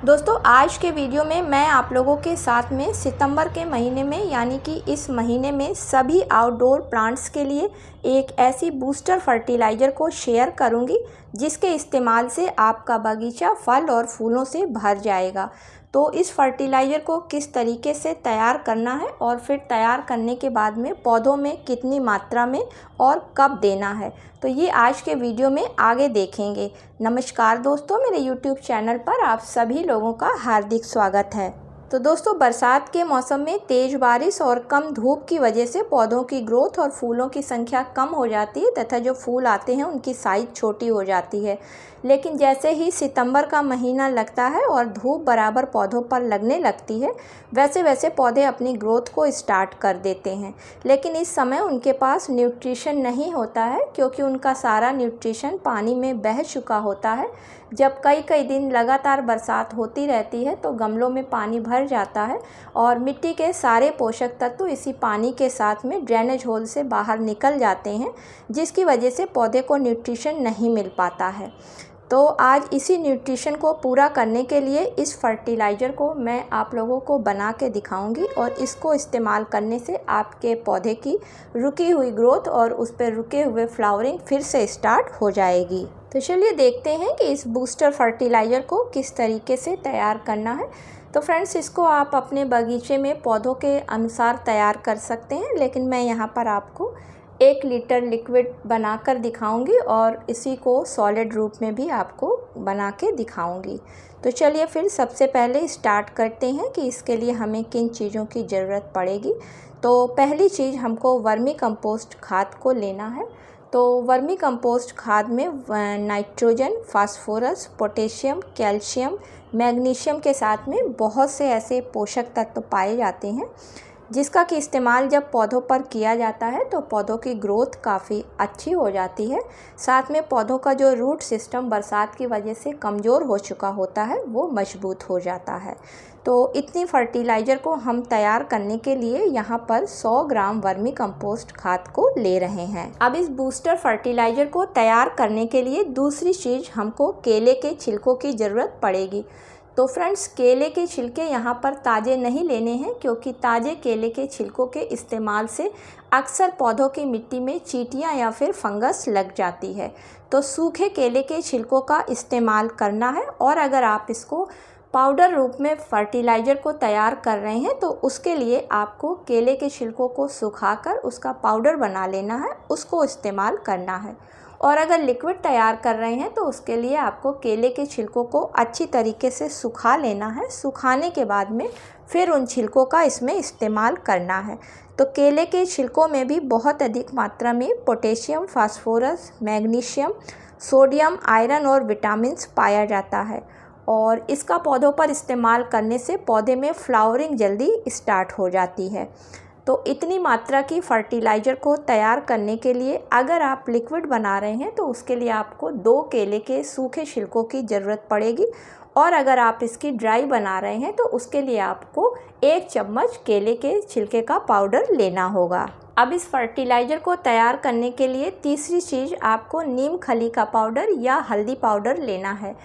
दोस्तों आज के वीडियो में मैं आप लोगों के साथ में सितंबर के महीने में यानी कि इस महीने में सभी आउटडोर प्लांट्स के लिए एक ऐसी बूस्टर फर्टिलाइज़र को शेयर करूंगी जिसके इस्तेमाल से आपका बगीचा फल और फूलों से भर जाएगा। तो इस फर्टिलाइज़र को किस तरीके से तैयार करना है और फिर तैयार करने के बाद में पौधों में कितनी मात्रा में और कब देना है, तो ये आज के वीडियो में आगे देखेंगे। नमस्कार दोस्तों, मेरे YouTube चैनल पर आप सभी लोगों का हार्दिक स्वागत है। तो दोस्तों, बरसात के मौसम में तेज़ बारिश और कम धूप की वजह से पौधों की ग्रोथ और फूलों की संख्या कम हो जाती है तथा जो फूल आते हैं उनकी साइज़ छोटी हो जाती है। लेकिन जैसे ही सितंबर का महीना लगता है और धूप बराबर पौधों पर लगने लगती है, वैसे वैसे पौधे अपनी ग्रोथ को स्टार्ट कर देते हैं। लेकिन इस समय उनके पास न्यूट्रिशन नहीं होता है क्योंकि उनका सारा न्यूट्रिशन पानी में बह चुका होता है। जब कई कई दिन लगातार बरसात होती रहती है तो गमलों में पानी भर जाता है और मिट्टी के सारे पोषक तत्व इसी पानी के साथ में ड्रेनेज होल से बाहर निकल जाते हैं, जिसकी वजह से पौधे को न्यूट्रिशन नहीं मिल पाता है। तो आज इसी न्यूट्रिशन को पूरा करने के लिए इस फर्टिलाइज़र को मैं आप लोगों को बना के दिखाऊंगी और इसको इस्तेमाल करने से आपके पौधे की रुकी हुई ग्रोथ और उस पर रुके हुए फ्लावरिंग फिर से स्टार्ट हो जाएगी। तो चलिए देखते हैं कि इस बूस्टर फर्टिलाइज़र को किस तरीके से तैयार करना है। तो फ्रेंड्स, इसको आप अपने बगीचे में पौधों के अनुसार तैयार कर सकते हैं, लेकिन मैं यहाँ पर आपको 1 लीटर लिक्विड बनाकर दिखाऊंगी और इसी को सॉलिड रूप में भी आपको बना के दिखाऊंगी। तो चलिए फिर सबसे पहले स्टार्ट करते हैं कि इसके लिए हमें किन चीज़ों की ज़रूरत पड़ेगी। तो पहली चीज़ हमको वर्मी कंपोस्ट खाद को लेना है। तो वर्मी कंपोस्ट खाद में nitrogen, phosphorus, potassium, calcium, magnesium के साथ में बहुत से ऐसे पोषक तत्व पाए जाते हैं जिसका कि इस्तेमाल जब पौधों पर किया जाता है तो पौधों की ग्रोथ काफ़ी अच्छी हो जाती है। साथ में पौधों का जो रूट सिस्टम बरसात की वजह से कमज़ोर हो चुका होता है वो मजबूत हो जाता है। तो इतनी फर्टिलाइज़र को हम तैयार करने के लिए यहाँ पर 100 ग्राम वर्मी कंपोस्ट खाद को ले रहे हैं। अब इस बूस्टर फर्टिलाइज़र को तैयार करने के लिए दूसरी चीज़ हमको केले के छिलकों की ज़रूरत पड़ेगी। तो फ्रेंड्स, केले के छिलके यहाँ पर ताज़े नहीं लेने हैं क्योंकि ताज़े केले के छिलकों के इस्तेमाल से अक्सर पौधों की मिट्टी में चींटियाँ या फिर फंगस लग जाती है। तो सूखे केले के छिलकों का इस्तेमाल करना है और अगर आप इसको पाउडर रूप में फर्टिलाइज़र को तैयार कर रहे हैं तो उसके लिए आपको केले के छिलकों को सुखाकर उसका पाउडर बना लेना है, उसको इस्तेमाल करना है। और अगर लिक्विड तैयार कर रहे हैं तो उसके लिए आपको केले के छिलकों को अच्छी तरीके से सुखा लेना है। सुखाने के बाद में फिर उन छिलकों का इसमें इस्तेमाल करना है। तो केले के छिलकों में भी बहुत अधिक मात्रा में potassium, phosphorus, magnesium, sodium, iron और विटामिन्स पाया जाता है और इसका पौधों पर इस्तेमाल करने से पौधे में फ्लावरिंग जल्दी स्टार्ट हो जाती है। तो इतनी मात्रा की फर्टिलाइज़र को तैयार करने के लिए अगर आप लिक्विड बना रहे हैं तो उसके लिए आपको 2 केले के सूखे छिलकों की ज़रूरत पड़ेगी और अगर आप इसकी ड्राई बना रहे हैं तो उसके लिए आपको 1 चम्मच केले के छिलके का पाउडर लेना होगा। अब इस फर्टिलाइज़र को तैयार करने के लिए तीसरी चीज़ आपको नीम खली का पाउडर या हल्दी पाउडर लेना है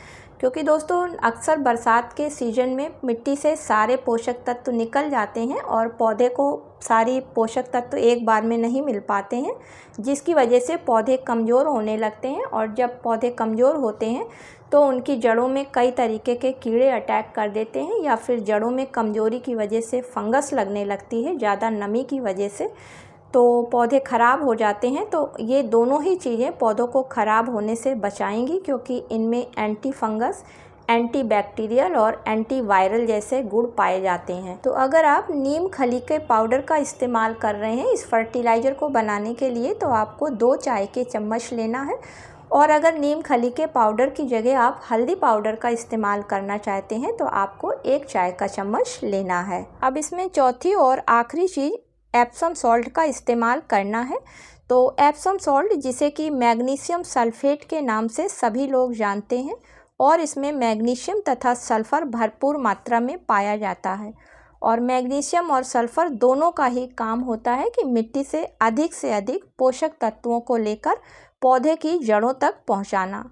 क्योंकि दोस्तों अक्सर बरसात के सीज़न में मिट्टी से सारे पोषक तत्व निकल जाते हैं और पौधे को सारी पोषक तत्व एक बार में नहीं मिल पाते हैं, जिसकी वजह से पौधे कमज़ोर होने लगते हैं और जब पौधे कमज़ोर होते हैं तो उनकी जड़ों में कई तरीके के कीड़े अटैक कर देते हैं या फिर जड़ों में कमज़ोरी की वजह से फंगस लगने लगती है ज़्यादा नमी की वजह से, तो पौधे ख़राब हो जाते हैं। तो ये दोनों ही चीज़ें पौधों को ख़राब होने से बचाएंगी क्योंकि इनमें एंटी फंगस, एंटी बैक्टीरियल और एंटी वायरल जैसे गुण पाए जाते हैं। तो अगर आप नीम खली के पाउडर का इस्तेमाल कर रहे हैं इस फर्टिलाइज़र को बनाने के लिए तो आपको 2 चाय के चम्मच लेना है और अगर नीम खली के पाउडर की जगह आप हल्दी पाउडर का इस्तेमाल करना चाहते हैं तो आपको 1 चाय का चम्मच लेना है। अब इसमें चौथी और आखिरी चीज़ एप्सम सॉल्ट का इस्तेमाल करना है। तो एप्सम सॉल्ट, जिसे कि मैग्नीशियम सल्फेट के नाम से सभी लोग जानते हैं और इसमें मैग्नीशियम तथा सल्फ़र भरपूर मात्रा में पाया जाता है और मैग्नीशियम और सल्फ़र दोनों का ही काम होता है कि मिट्टी से अधिक पोषक तत्वों को लेकर पौधे की जड़ों तक पहुंचाना।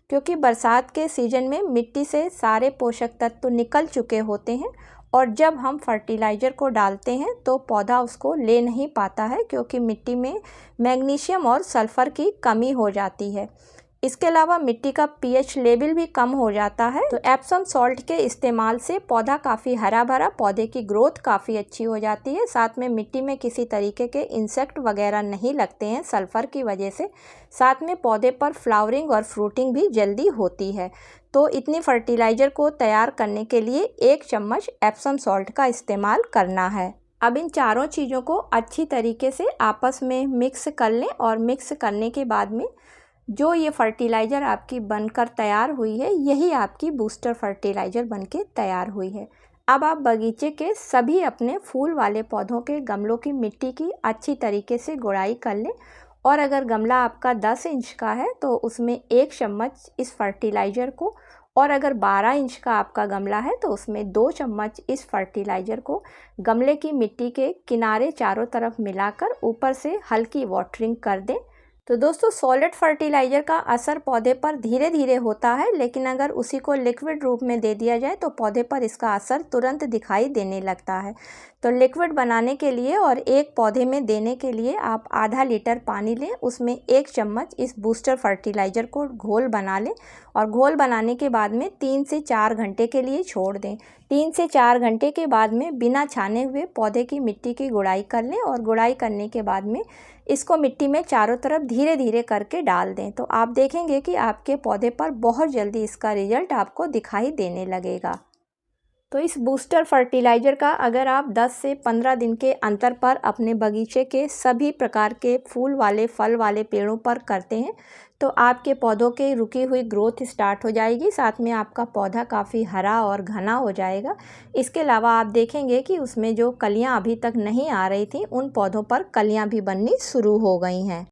क्योंकि बरसात के सीज़न में मिट्टी से सारे पोषक तत्व तो निकल चुके होते हैं और जब हम फर्टिलाइज़र को डालते हैं तो पौधा उसको ले नहीं पाता है, क्योंकि मिट्टी में मैग्नीशियम और सल्फ़र की कमी हो जाती है। इसके अलावा मिट्टी का पीएच लेवल भी कम हो जाता है। तो एप्सम सॉल्ट के इस्तेमाल से पौधा काफ़ी हरा भरा, पौधे की ग्रोथ काफ़ी अच्छी हो जाती है। साथ में मिट्टी में किसी तरीके के इंसेक्ट वगैरह नहीं लगते हैं सल्फ़र की वजह से। साथ में पौधे पर फ्लावरिंग और फ्रूटिंग भी जल्दी होती है। तो इतनी फर्टिलाइज़र को तैयार करने के लिए 1 चम्मच एप्सम सॉल्ट का इस्तेमाल करना है। अब इन चारों चीज़ों को अच्छी तरीके से आपस में मिक्स कर लें और मिक्स करने के बाद में जो ये फर्टिलाइज़र आपकी बनकर तैयार हुई है, यही आपकी बूस्टर फर्टिलाइज़र बनके तैयार हुई है। अब आप बगीचे के सभी अपने फूल वाले पौधों के गमलों की मिट्टी की अच्छी तरीके से गुड़ाई कर लें और अगर गमला आपका 10 इंच का है तो उसमें 1 चम्मच इस फर्टिलाइज़र को, और अगर 12 इंच का आपका गमला है तो उसमें 2 चम्मच इस फर्टिलाइज़र को गमले की मिट्टी के किनारे चारों तरफ मिलाकर ऊपर से हल्की वाटरिंग कर दें। तो दोस्तों, सॉलिड फर्टिलाइज़र का असर पौधे पर धीरे धीरे होता है, लेकिन अगर उसी को लिक्विड रूप में दे दिया जाए तो पौधे पर इसका असर तुरंत दिखाई देने लगता है। तो लिक्विड बनाने के लिए और एक पौधे में देने के लिए आप आधा लीटर पानी लें, उसमें 1 चम्मच इस बूस्टर फर्टिलाइज़र को घोल बना लें और घोल बनाने के बाद में 3 से 4 घंटे के लिए छोड़ दें। 3 से 4 घंटे के बाद में बिना छाने हुए पौधे की मिट्टी की गुड़ाई कर लें और गुड़ाई करने के बाद में इसको मिट्टी में चारों तरफ धीरे धीरे करके डाल दें। तो आप देखेंगे कि आपके पौधे पर बहुत जल्दी इसका रिजल्ट आपको दिखाई देने लगेगा। तो इस बूस्टर फर्टिलाइज़र का अगर आप 10 से 15 दिन के अंतर पर अपने बगीचे के सभी प्रकार के फूल वाले फल वाले पेड़ों पर करते हैं तो आपके पौधों के रुकी हुई ग्रोथ स्टार्ट हो जाएगी। साथ में आपका पौधा काफ़ी हरा और घना हो जाएगा। इसके अलावा आप देखेंगे कि उसमें जो कलियां अभी तक नहीं आ रही थी, उन पौधों पर कलियां भी बननी शुरू हो गई हैं।